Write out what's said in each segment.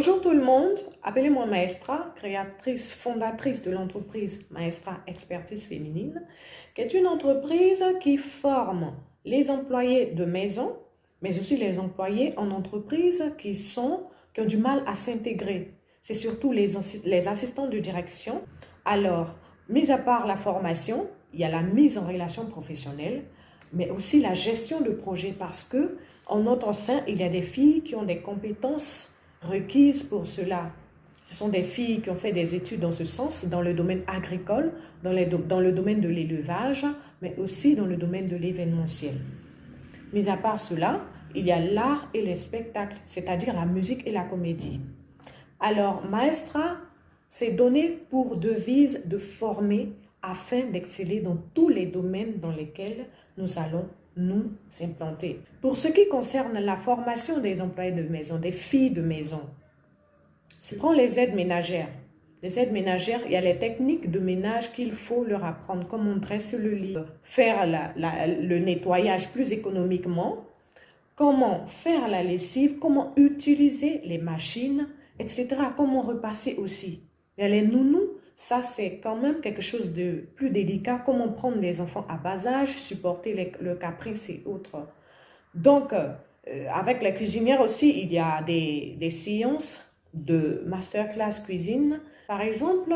Bonjour tout le monde, appelez-moi Maestra, créatrice, fondatrice de l'entreprise Maestra Expertise Féminine, qui est une entreprise qui forme les employés de maison, mais aussi les employés en entreprise qui ont du mal à s'intégrer. C'est surtout les assistants de direction. Alors, mis à part la formation, il y a la mise en relation professionnelle, mais aussi la gestion de projet parce que en notre sein, il y a des filles qui ont des compétences requises pour cela. Ce sont des filles qui ont fait des études dans ce sens, dans le domaine agricole, dans le domaine de l'élevage, mais aussi dans le domaine de l'événementiel. Mis à part cela, il y a l'art et les spectacles, c'est-à-dire la musique et la comédie. Alors, Maestra s'est donné pour devise de former afin d'exceller dans tous les domaines dans lesquels nous allons nous implanter. Pour ce qui concerne la formation des employés de maison, des filles de maison, si on prend les aides ménagères, il y a les techniques de ménage qu'il faut leur apprendre, comment dresser le lit, faire le nettoyage plus économiquement, comment faire la lessive, comment utiliser les machines, etc. Comment repasser aussi. Il y a les nounous, ça c'est quand même quelque chose de plus délicat, comment prendre les enfants à bas âge, supporter le caprice et autres. Donc, avec la cuisinière aussi, il y a des séances de masterclass cuisine. Par exemple,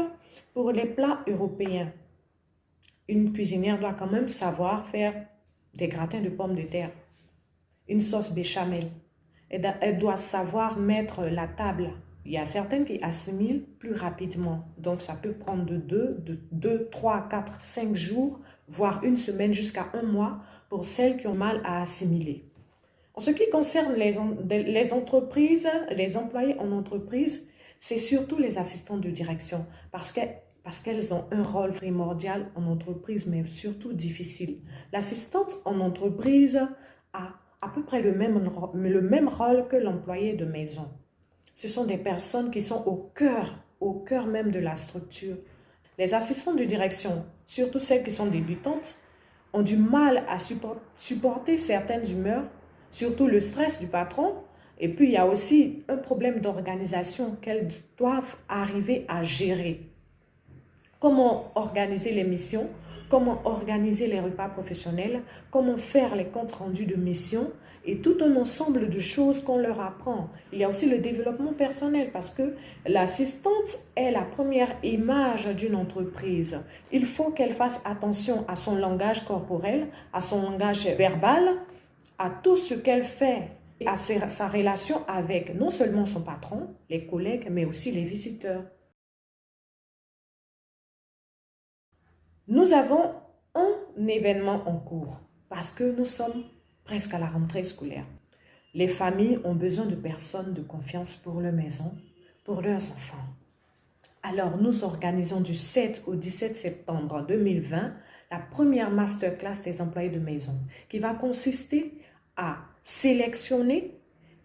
pour les plats européens, une cuisinière doit quand même savoir faire des gratins de pommes de terre, une sauce béchamel. Elle doit savoir mettre la table. Il y a certaines qui assimilent plus rapidement. Donc, ça peut prendre de 2, 3, 4, 5 jours, voire une semaine jusqu'à un mois pour celles qui ont mal à assimiler. En ce qui concerne les entreprises, les employés en entreprise, c'est surtout les assistants de direction parce qu'elles ont un rôle primordial en entreprise, mais surtout difficile. L'assistante en entreprise a à peu près le même rôle que l'employé de maison. Ce sont des personnes qui sont au cœur même de la structure. Les assistants de direction, surtout celles qui sont débutantes, ont du mal à supporter certaines humeurs, surtout le stress du patron. Et puis, il y a aussi un problème d'organisation qu'elles doivent arriver à gérer. Comment organiser les missions, comment organiser les repas professionnels, comment faire les comptes rendus de mission et tout un ensemble de choses qu'on leur apprend. Il y a aussi le développement personnel parce que l'assistante est la première image d'une entreprise. Il faut qu'elle fasse attention à son langage corporel, à son langage verbal, à tout ce qu'elle fait, à sa relation avec non seulement son patron, les collègues, mais aussi les visiteurs. Nous avons un événement en cours parce que nous sommes presque à la rentrée scolaire. Les familles ont besoin de personnes de confiance pour leur maison, pour leurs enfants. Alors, nous organisons du 7 au 17 septembre 2020 la première masterclass des employés de maison qui va consister à sélectionner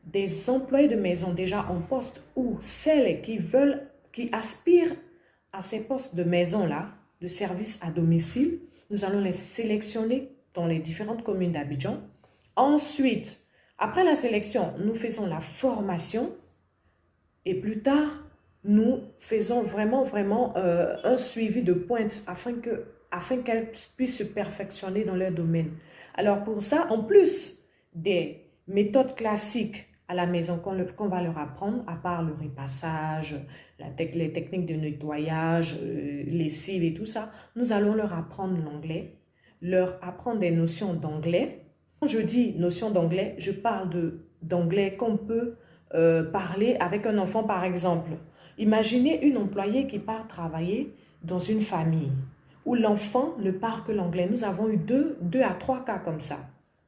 des employés de maison déjà en poste ou celles qui aspirent à ces postes de maison-là, de service à domicile. Nous allons les sélectionner dans les différentes communes d'Abidjan. Ensuite, après la sélection, nous faisons la formation et plus tard, nous faisons vraiment un suivi de pointe afin qu'elles puissent se perfectionner dans leur domaine. Alors pour ça, en plus des méthodes classiques à la maison qu'on va leur apprendre, à part le repassage, les techniques de nettoyage, lessive et tout ça, nous allons leur apprendre l'anglais, leur apprendre des notions d'anglais. Quand je dis notions d'anglais, je parle d'anglais qu'on peut parler avec un enfant par exemple. Imaginez une employée qui part travailler dans une famille où l'enfant ne parle que l'anglais. Nous avons eu deux à trois cas comme ça.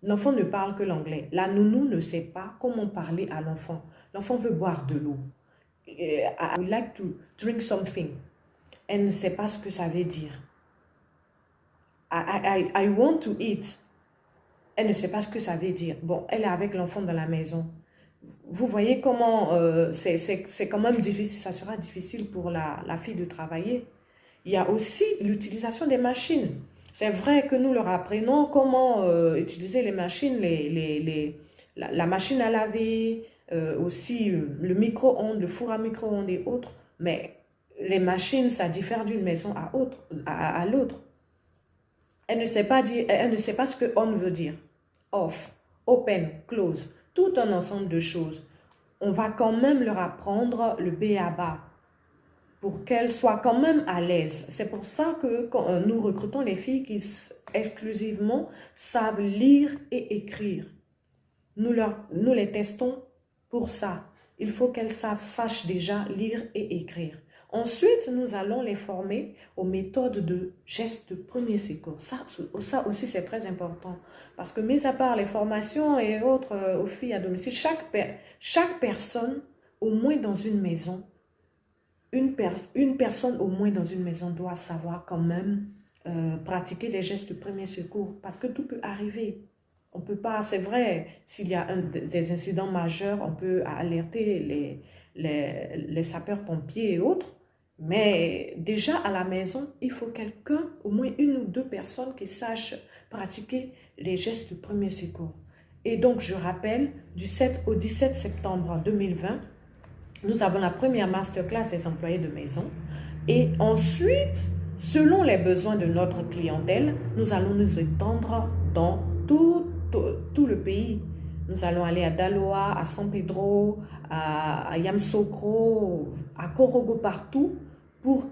L'enfant ne parle que l'anglais. La nounou ne sait pas comment parler à l'enfant. L'enfant veut boire de l'eau. I would like to drink something. Elle ne sait pas ce que ça veut dire. I want to eat. Elle ne sait pas ce que ça veut dire. Bon, elle est avec l'enfant dans la maison. Vous voyez comment c'est quand même difficile. Ça sera difficile pour la fille de travailler. Il y a aussi l'utilisation des machines. C'est vrai que nous leur apprenons comment utiliser les machines, la machine à laver, aussi le micro-ondes, le four à micro-ondes et autres, mais les machines, ça diffère d'une maison à l'autre. Elle ne sait pas dire, elle ne sait pas ce que on veut dire. Off, open, close, tout un ensemble de choses. On va quand même leur apprendre le b.a.-ba pour qu'elles soient quand même à l'aise. C'est pour ça que quand nous recrutons les filles qui exclusivement savent lire et écrire. Nous les testons pour ça. Il faut qu'elles sachent déjà lire et écrire. Ensuite, nous allons les former aux méthodes de gestes de premier secours. Ça aussi, c'est très important. Parce que, mis à part les formations et autres aux filles à domicile, chaque personne, au moins dans une maison, une personne au moins dans une maison doit savoir quand même pratiquer les gestes de premier secours. Parce que tout peut arriver. On peut pas, c'est vrai, s'il y a des incidents majeurs, on peut alerter les sapeurs-pompiers et autres. Mais déjà à la maison, il faut quelqu'un, au moins une ou deux personnes qui sachent pratiquer les gestes de premier secours. Et donc, je rappelle, du 7 au 17 septembre 2020, nous avons la première masterclass des employés de maison. Et ensuite, selon les besoins de notre clientèle, nous allons nous étendre dans tout le pays. Nous allons aller à Daloa, à San Pedro, à Yamoussoukro, à Korogo, partout, pour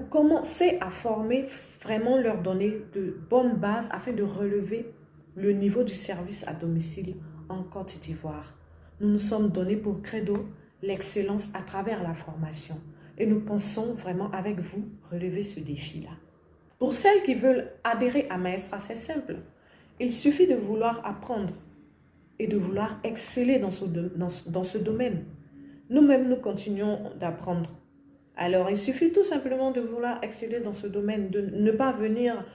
commencer à former, vraiment leur donner de bonnes bases afin de relever le niveau du service à domicile en Côte d'Ivoire. Nous nous sommes donnés pour credo l'excellence à travers la formation et nous pensons vraiment avec vous relever ce défi-là. Pour celles qui veulent adhérer à Maestra, c'est simple. Il suffit de vouloir apprendre et de vouloir exceller dans ce domaine. Nous-mêmes, nous continuons d'apprendre. Alors, il suffit tout simplement de vouloir exceller dans ce domaine, de ne pas venir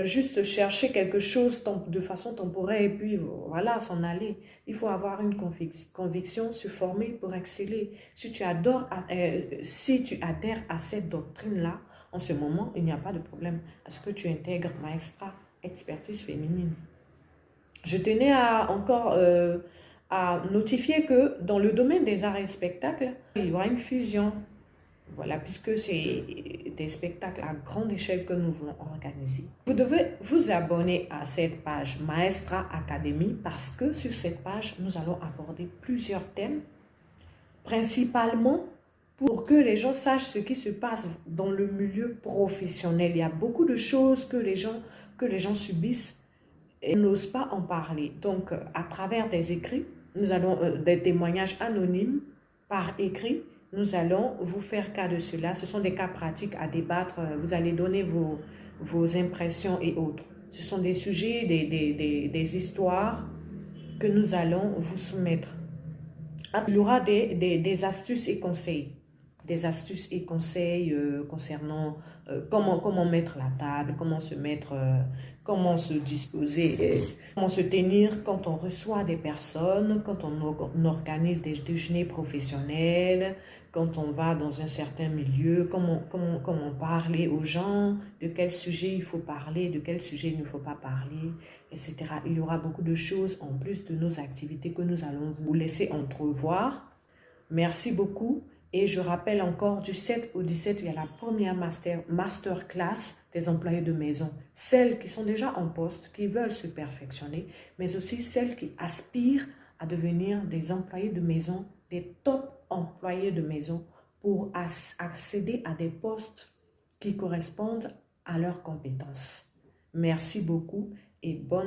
juste chercher quelque chose de façon temporaire et puis voilà, s'en aller. Il faut avoir une conviction, se former pour exceller. Si tu adhères à cette doctrine-là, en ce moment, il n'y a pas de problème à ce que tu intègres Maestra expertise féminine. Je tenais encore à notifier que dans le domaine des arts et spectacles, il y aura une fusion. Voilà, puisque c'est des spectacles à grande échelle que nous voulons organiser. Vous devez vous abonner à cette page Maestra Academy parce que sur cette page, nous allons aborder plusieurs thèmes, principalement pour que les gens sachent ce qui se passe dans le milieu professionnel. Il y a beaucoup de choses que les gens subissent et n'osent pas en parler. Donc, à travers des écrits, nous allons des témoignages anonymes par écrit. Nous allons vous faire cas de cela. Ce sont des cas pratiques à débattre. Vous allez donner vos impressions et autres. Ce sont des sujets, des histoires que nous allons vous soumettre. Il y aura des astuces et conseils. Des astuces et conseils concernant comment mettre la table, comment se disposer, comment se tenir quand on reçoit des personnes, quand on organise des déjeuners professionnels, quand on va dans un certain milieu, comment parler aux gens, de quel sujet il faut parler, de quel sujet il ne faut pas parler, etc. Il y aura beaucoup de choses en plus de nos activités que nous allons vous laisser entrevoir. Merci beaucoup. Et je rappelle encore, du 7 au 17, il y a la première masterclass des employés de maison. Celles qui sont déjà en poste, qui veulent se perfectionner, mais aussi celles qui aspirent à devenir des employés de maison, des top employés de maison pour accéder à des postes qui correspondent à leurs compétences. Merci beaucoup et bonne